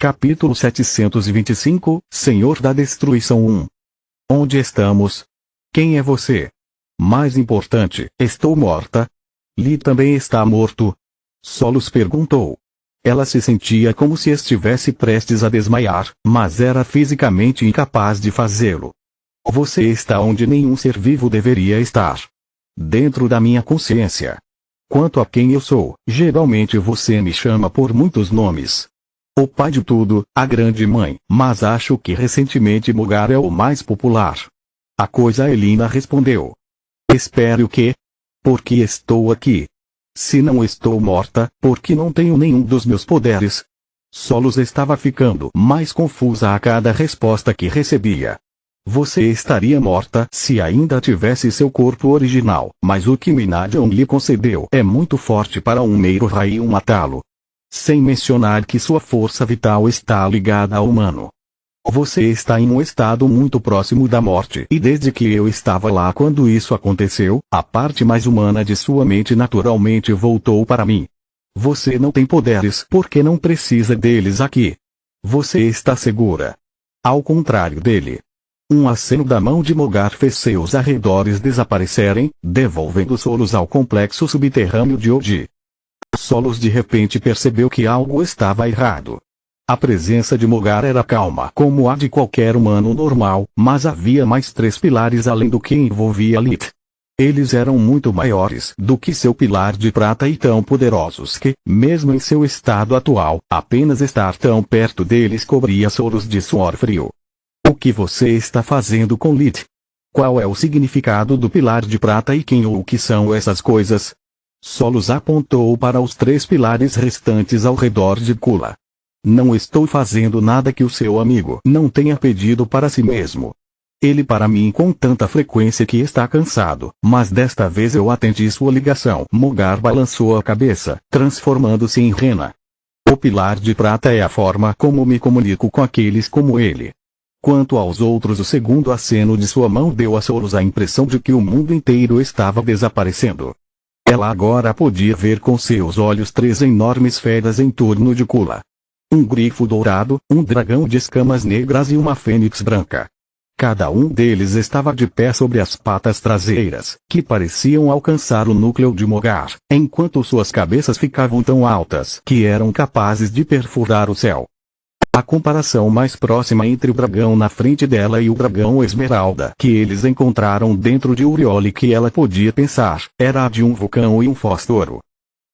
Capítulo 725, Senhor da Destruição 1. Onde estamos? Quem é você? Mais importante, estou morta? Lee também está morto? Solos perguntou. Ela se sentia como se estivesse prestes a desmaiar, mas era fisicamente incapaz de fazê-lo. Você está onde nenhum ser vivo deveria estar. Dentro da minha consciência. Quanto a quem eu sou, geralmente você me chama por muitos nomes. O pai de tudo, a grande mãe, mas acho que recentemente Mogar é o mais popular. A coisa Elina respondeu. Espere o quê? Porque estou aqui. Se não estou morta, porque não tenho nenhum dos meus poderes? Solos estava ficando mais confusa a cada resposta que recebia. Você estaria morta se ainda tivesse seu corpo original, mas o que Minadion lhe concedeu é muito forte para um mero raio matá-lo. Sem mencionar que sua força vital está ligada ao humano. Você está em um estado muito próximo da morte e desde que eu estava lá quando isso aconteceu, a parte mais humana de sua mente naturalmente voltou para mim. Você não tem poderes porque não precisa deles aqui. Você está segura. Ao contrário dele. Um aceno da mão de Mogar fez seus arredores desaparecerem, devolvendo Solos ao complexo subterrâneo de Odi. Solos de repente percebeu que algo estava errado. A presença de Mogar era calma como a de qualquer humano normal, mas havia mais 3 pilares além do que envolvia Lit. Eles eram muito maiores do que seu pilar de prata e tão poderosos que, mesmo em seu estado atual, apenas estar tão perto deles cobria Solos de suor frio. O que você está fazendo com Lit? Qual é o significado do pilar de prata e quem ou o que são essas coisas? Solos apontou para os 3 pilares restantes ao redor de Kula. Não estou fazendo nada que o seu amigo não tenha pedido para si mesmo. Ele para mim com tanta frequência que está cansado, mas desta vez eu atendi sua ligação. Mogar balançou a cabeça, transformando-se em rena. O pilar de prata é a forma como me comunico com aqueles como ele. Quanto aos outros, o segundo aceno de sua mão deu a Solos a impressão de que o mundo inteiro estava desaparecendo. Ela agora podia ver com seus olhos 3 enormes feras em torno de Kula. Um grifo dourado, um dragão de escamas negras e uma fênix branca. Cada um deles estava de pé sobre as patas traseiras, que pareciam alcançar o núcleo de Mogar, enquanto suas cabeças ficavam tão altas que eram capazes de perfurar o céu. A comparação mais próxima entre o dragão na frente dela e o dragão esmeralda que eles encontraram dentro de Urioli que ela podia pensar, era a de um vulcão e um fósforo.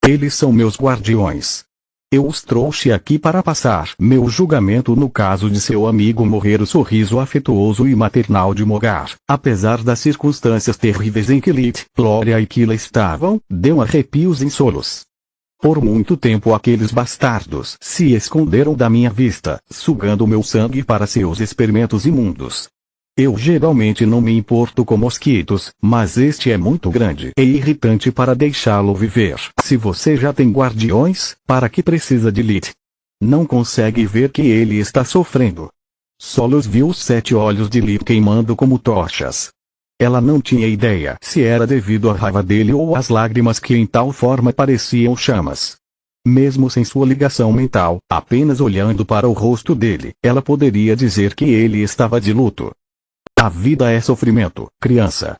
Eles são meus guardiões. Eu os trouxe aqui para passar meu julgamento no caso de seu amigo morrer. O sorriso afetuoso e maternal de Mogar, apesar das circunstâncias terríveis em que Lit, Gloria e Kila estavam, deu arrepios em Solos. Por muito tempo aqueles bastardos se esconderam da minha vista, sugando meu sangue para seus experimentos imundos. Eu geralmente não me importo com mosquitos, mas este é muito grande e irritante para deixá-lo viver. Se você já tem guardiões, para que precisa de Lit? Não consegue ver que ele está sofrendo. Solos viu os 7 olhos de Lit queimando como tochas. Ela não tinha ideia se era devido à raiva dele ou às lágrimas que em tal forma pareciam chamas. Mesmo sem sua ligação mental, apenas olhando para o rosto dele, ela poderia dizer que ele estava de luto. A vida é sofrimento, criança.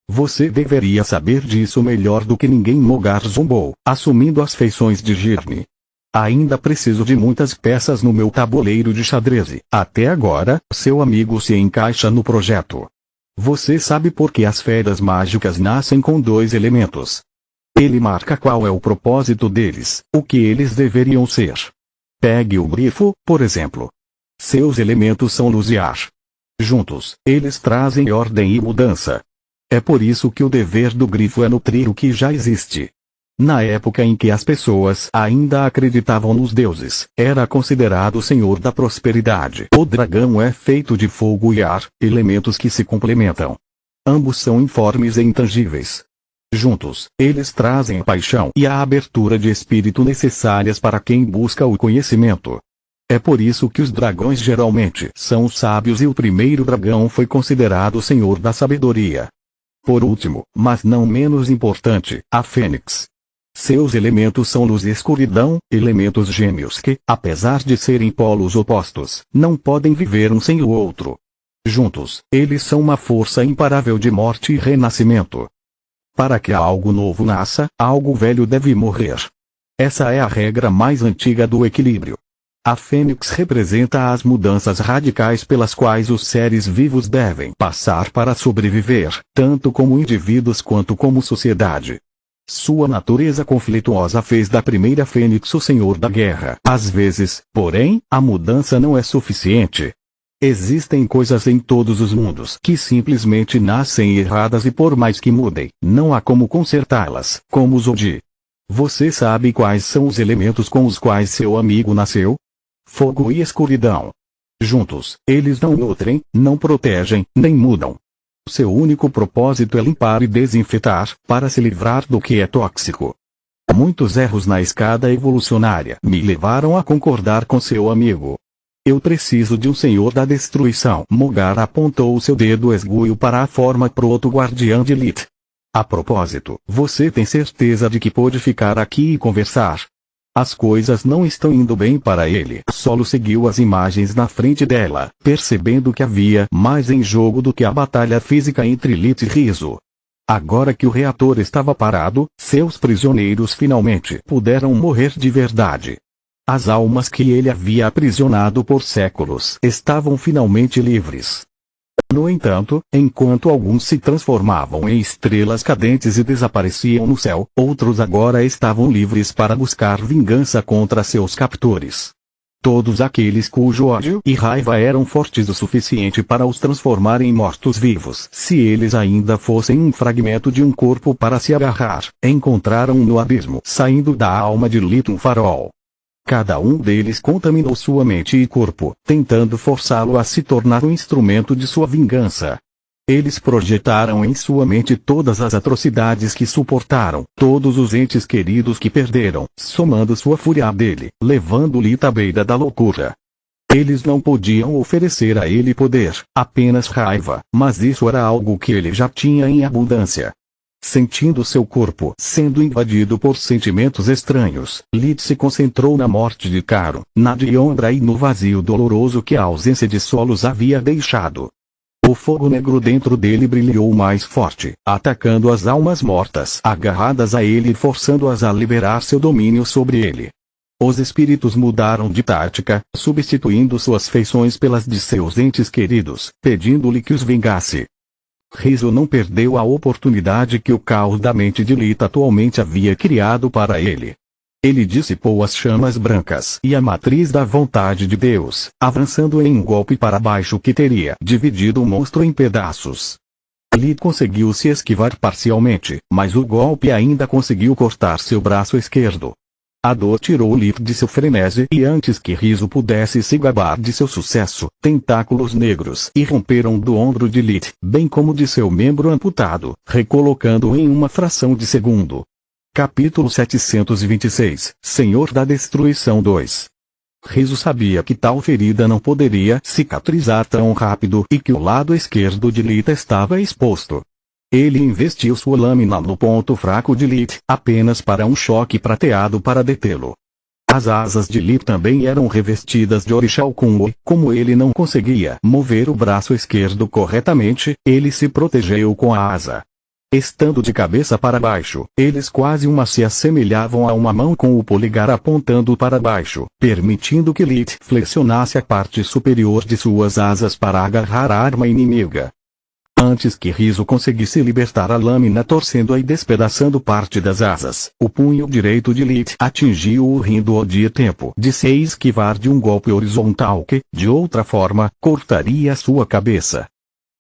Você deveria saber disso melhor do que ninguém. Mogar zombou, assumindo as feições de Girne. Ainda preciso de muitas peças no meu tabuleiro de xadrez. Até agora, seu amigo se encaixa no projeto. Você sabe por que as feras mágicas nascem com 2 elementos. Ele marca qual é o propósito deles, o que eles deveriam ser. Pegue o grifo, por exemplo. Seus elementos são luz e ar. Juntos, eles trazem ordem e mudança. É por isso que o dever do grifo é nutrir o que já existe. Na época em que as pessoas ainda acreditavam nos deuses, era considerado o senhor da prosperidade. O dragão é feito de fogo e ar, elementos que se complementam. Ambos são informes e intangíveis. Juntos, eles trazem a paixão e a abertura de espírito necessárias para quem busca o conhecimento. É por isso que os dragões geralmente são os sábios e o primeiro dragão foi considerado o senhor da sabedoria. Por último, mas não menos importante, a fênix. Seus elementos são luz e escuridão, elementos gêmeos que, apesar de serem polos opostos, não podem viver um sem o outro. Juntos, eles são uma força imparável de morte e renascimento. Para que algo novo nasça, algo velho deve morrer. Essa é a regra mais antiga do equilíbrio. A fênix representa as mudanças radicais pelas quais os seres vivos devem passar para sobreviver, tanto como indivíduos quanto como sociedade. Sua natureza conflituosa fez da primeira fênix o senhor da guerra. Às vezes, porém, a mudança não é suficiente. Existem coisas em todos os mundos que simplesmente nascem erradas e por mais que mudem, não há como consertá-las, como Zodi. Você sabe quais são os elementos com os quais seu amigo nasceu? Fogo e escuridão. Juntos, eles não nutrem, não protegem, nem mudam. Seu único propósito é limpar e desinfetar, para se livrar do que é tóxico. Muitos erros na escada evolucionária me levaram a concordar com seu amigo. Eu preciso de um senhor da destruição. Mogar apontou seu dedo esguio para a forma proto-guardiã de Lilith. A propósito, você tem certeza de que pode ficar aqui e conversar? As coisas não estão indo bem para ele. Solo seguiu as imagens na frente dela, percebendo que havia mais em jogo do que a batalha física entre Lilith e Rizzo. Agora que o reator estava parado, seus prisioneiros finalmente puderam morrer de verdade. As almas que ele havia aprisionado por séculos estavam finalmente livres. No entanto, enquanto alguns se transformavam em estrelas cadentes e desapareciam no céu, outros agora estavam livres para buscar vingança contra seus captores. Todos aqueles cujo ódio e raiva eram fortes o suficiente para os transformar em mortos-vivos, se eles ainda fossem um fragmento de um corpo para se agarrar, encontraram no abismo, saindo da alma de Lilith um farol. Cada um deles contaminou sua mente e corpo, tentando forçá-lo a se tornar um instrumento de sua vingança. Eles projetaram em sua mente todas as atrocidades que suportaram, todos os entes queridos que perderam, somando sua fúria à dele, levando Lilith à beira da loucura. Eles não podiam oferecer a ele poder, apenas raiva, mas isso era algo que ele já tinha em abundância. Sentindo seu corpo sendo invadido por sentimentos estranhos, Lilith se concentrou na morte de Caro, na Diondra e no vazio doloroso que a ausência de Solos havia deixado. O fogo negro dentro dele brilhou mais forte, atacando as almas mortas agarradas a ele e forçando-as a liberar seu domínio sobre ele. Os espíritos mudaram de tática, substituindo suas feições pelas de seus entes queridos, pedindo-lhe que os vingasse. Rizzo não perdeu a oportunidade que o caos da mente de Lilith atualmente havia criado para ele. Ele dissipou as chamas brancas e a matriz da vontade de Deus, avançando em um golpe para baixo que teria dividido o monstro em pedaços. Lilith conseguiu se esquivar parcialmente, mas o golpe ainda conseguiu cortar seu braço esquerdo. A dor tirou Lilith de seu frenesi e antes que Rizzo pudesse se gabar de seu sucesso, tentáculos negros irromperam do ombro de Lilith, bem como de seu membro amputado, recolocando-o em uma fração de segundo. Capítulo 726, Senhor da Destruição 2. Rizzo sabia que tal ferida não poderia cicatrizar tão rápido e que o lado esquerdo de Lilith estava exposto. Ele investiu sua lâmina no ponto fraco de Lilith, apenas para um choque prateado para detê-lo. As asas de Lilith também eram revestidas de orixá-okun e, como ele não conseguia mover o braço esquerdo corretamente, ele se protegeu com a asa. Estando de cabeça para baixo, eles quase se assemelhavam a uma mão com o polegar apontando para baixo, permitindo que Lilith flexionasse a parte superior de suas asas para agarrar a arma inimiga. Antes que Rizzo conseguisse libertar a lâmina torcendo-a e despedaçando parte das asas, o punho direito de Lilith atingiu-o rindo-o de tempo de se esquivar de um golpe horizontal que, de outra forma, cortaria sua cabeça.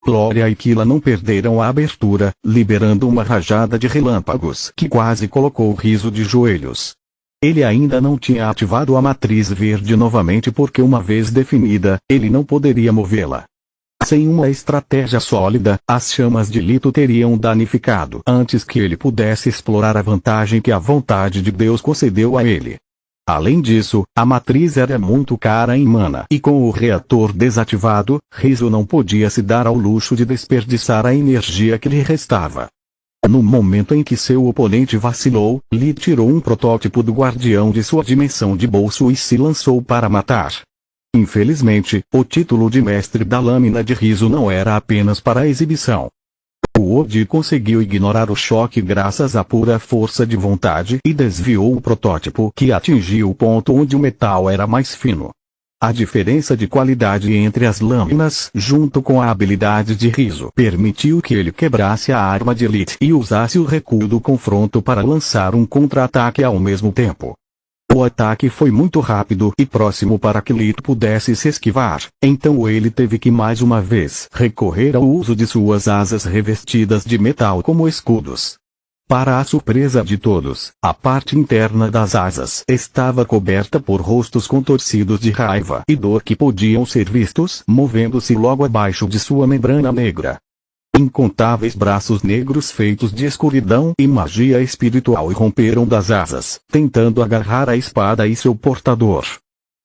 Glória e Kila não perderam a abertura, liberando uma rajada de relâmpagos que quase colocou Rizzo de joelhos. Ele ainda não tinha ativado a matriz verde novamente porque uma vez definida, ele não poderia movê-la. Sem uma estratégia sólida, as chamas de Lilith o teriam danificado antes que ele pudesse explorar a vantagem que a vontade de Deus concedeu a ele. Além disso, a matriz era muito cara em mana e com o reator desativado, Rizzo não podia se dar ao luxo de desperdiçar a energia que lhe restava. No momento em que seu oponente vacilou, Lee tirou um protótipo do guardião de sua dimensão de bolso e se lançou para matar. Infelizmente, o título de mestre da lâmina de riso não era apenas para exibição. O Odi conseguiu ignorar o choque graças à pura força de vontade e desviou o protótipo que atingiu o ponto onde o metal era mais fino. A diferença de qualidade entre as lâminas, junto com a habilidade de riso, permitiu que ele quebrasse a arma de Lee e usasse o recuo do confronto para lançar um contra-ataque ao mesmo tempo. O ataque foi muito rápido e próximo para que Lee pudesse se esquivar, então ele teve que mais uma vez recorrer ao uso de suas asas revestidas de metal como escudos. Para a surpresa de todos, a parte interna das asas estava coberta por rostos contorcidos de raiva e dor que podiam ser vistos movendo-se logo abaixo de sua membrana negra. Incontáveis braços negros feitos de escuridão e magia espiritual irromperam das asas, tentando agarrar a espada e seu portador.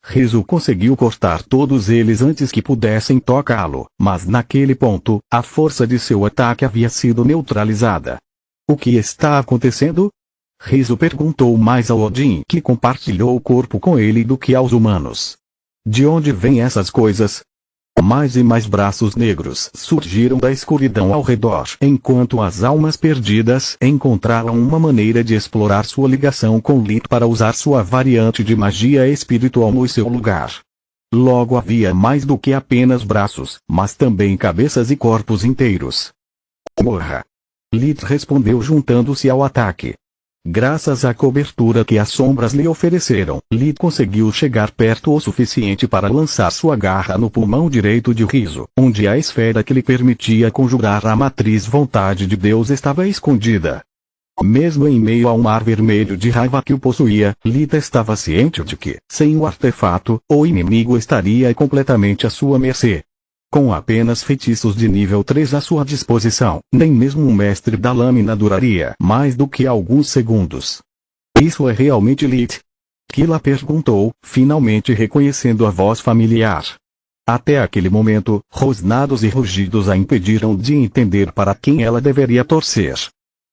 Riso conseguiu cortar todos eles antes que pudessem tocá-lo, mas naquele ponto, a força de seu ataque havia sido neutralizada. O que está acontecendo? Riso perguntou mais a Odin, que compartilhou o corpo com ele, do que aos humanos. De onde vêm essas coisas? Mais e mais braços negros surgiram da escuridão ao redor, enquanto as almas perdidas encontraram uma maneira de explorar sua ligação com Lee para usar sua variante de magia espiritual no seu lugar. Logo havia mais do que apenas braços, mas também cabeças e corpos inteiros. Morra! Lee respondeu juntando-se ao ataque. Graças à cobertura que as sombras lhe ofereceram, Lee conseguiu chegar perto o suficiente para lançar sua garra no pulmão direito de Riso, onde a esfera que lhe permitia conjurar a matriz vontade de Deus estava escondida. Mesmo em meio ao mar vermelho de raiva que o possuía, Lee estava ciente de que, sem o artefato, o inimigo estaria completamente à sua mercê. Com apenas feitiços de nível 3 à sua disposição, nem mesmo um mestre da lâmina duraria mais do que alguns segundos. Isso é realmente Lee? Killa perguntou, finalmente reconhecendo a voz familiar. Até aquele momento, rosnados e rugidos a impediram de entender para quem ela deveria torcer.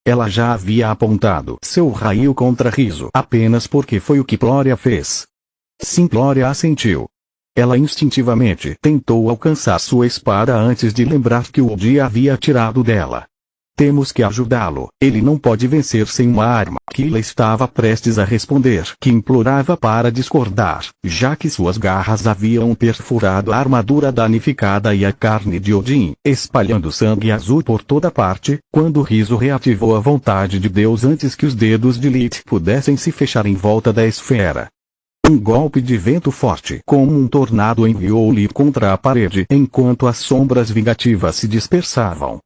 Ela já havia apontado seu raio contra Riso apenas porque foi o que Glória fez. Sim, Glória assentiu. Ela instintivamente tentou alcançar sua espada antes de lembrar que o Odi havia tirado dela. Temos que ajudá-lo, ele não pode vencer sem uma arma. Killa estava prestes a responder que implorava para discordar, já que suas garras haviam perfurado a armadura danificada e a carne de Odin, espalhando sangue azul por toda parte, quando Riso reativou a vontade de Deus antes que os dedos de Lee pudessem se fechar em volta da esfera. Um golpe de vento forte como um tornado enviou Lee contra a parede enquanto as sombras vingativas se dispersavam.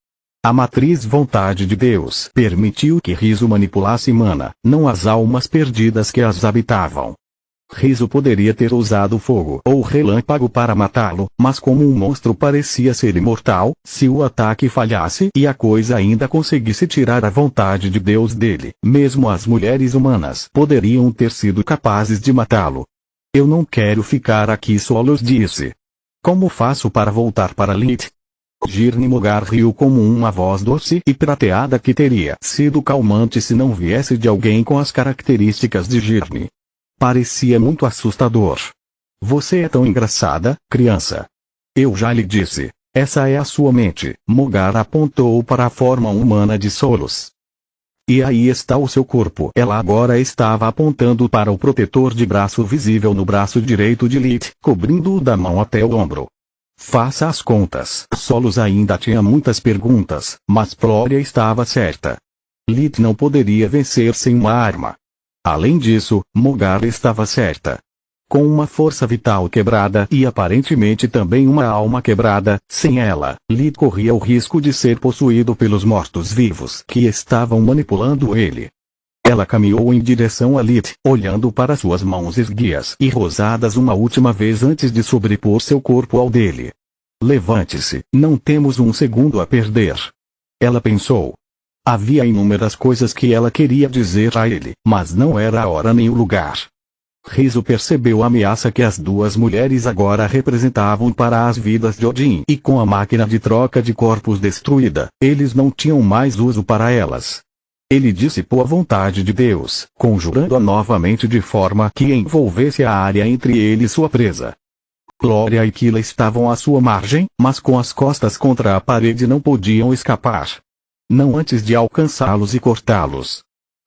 A matriz vontade de Deus permitiu que Riso manipulasse mana, não as almas perdidas que as habitavam. Riso poderia ter usado fogo ou relâmpago para matá-lo, mas como um monstro parecia ser imortal, se o ataque falhasse e a coisa ainda conseguisse tirar a vontade de Deus dele, mesmo as mulheres humanas poderiam ter sido capazes de matá-lo. Eu não quero ficar aqui solos, disse. Como faço para voltar para Lee? Girne Mogar riu como uma voz doce e prateada que teria sido calmante se não viesse de alguém com as características de Girne. Parecia muito assustador. Você é tão engraçada, criança. Eu já lhe disse. Essa é a sua mente. Mogar apontou para a forma humana de Solos. E aí está o seu corpo. Ela agora estava apontando para o protetor de braço visível no braço direito de Lee, cobrindo-o da mão até o ombro. Faça as contas. Solos ainda tinha muitas perguntas, mas Glória estava certa. Lee não poderia vencer sem uma arma. Além disso, Mogar estava certa. Com uma força vital quebrada e aparentemente também uma alma quebrada, sem ela, Lee corria o risco de ser possuído pelos mortos-vivos que estavam manipulando ele. Ela caminhou em direção a Lee, olhando para suas mãos esguias e rosadas uma última vez antes de sobrepor seu corpo ao dele. Levante-se, não temos um segundo a perder. Ela pensou. Havia inúmeras coisas que ela queria dizer a ele, mas não era a hora nem o lugar. Riso percebeu a ameaça que as duas mulheres agora representavam para as vidas de Odin, e com a máquina de troca de corpos destruída, eles não tinham mais uso para elas. Ele dissipou a vontade de Deus, conjurando-a novamente de forma que envolvesse a área entre ele e sua presa. Glória e Kila estavam à sua margem, mas com as costas contra a parede não podiam escapar. Não antes de alcançá-los e cortá-los.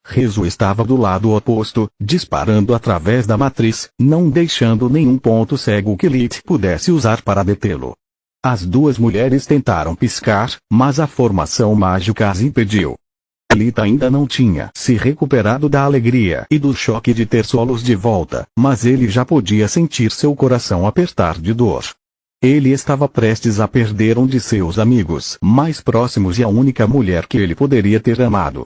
Riso estava do lado oposto, disparando através da matriz, não deixando nenhum ponto cego que Lilith pudesse usar para detê-lo. As duas mulheres tentaram piscar, mas a formação mágica as impediu. Lilith ainda não tinha se recuperado da alegria e do choque de ter Solos de volta, mas ele já podia sentir seu coração apertar de dor. Ele estava prestes a perder um de seus amigos mais próximos e a única mulher que ele poderia ter amado.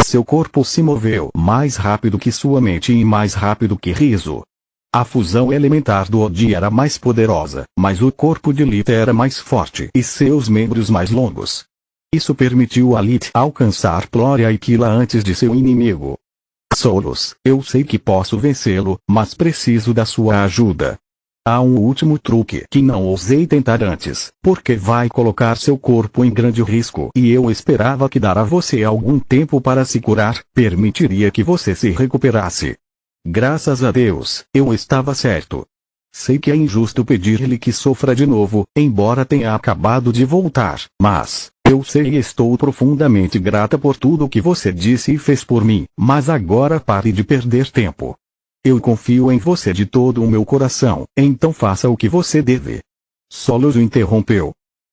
Seu corpo se moveu mais rápido que sua mente e mais rápido que Riso. A fusão elementar do Odin era mais poderosa, mas o corpo de Lilith era mais forte e seus membros mais longos. Isso permitiu a Lilith alcançar Glória e Kila antes de seu inimigo. Solos, eu sei que posso vencê-lo, mas preciso da sua ajuda. Há um último truque que não ousei tentar antes, porque vai colocar seu corpo em grande risco e eu esperava que dar a você algum tempo para se curar, permitiria que você se recuperasse. Graças a Deus, eu estava certo. Sei que é injusto pedir-lhe que sofra de novo, embora tenha acabado de voltar, mas eu sei e estou profundamente grata por tudo o que você disse e fez por mim, mas agora pare de perder tempo. Eu confio em você de todo o meu coração, então faça o que você deve. Solos o interrompeu.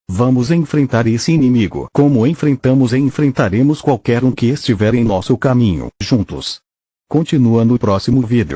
Vamos enfrentar esse inimigo como enfrentamos e enfrentaremos qualquer um que estiver em nosso caminho, juntos. Continua no próximo vídeo.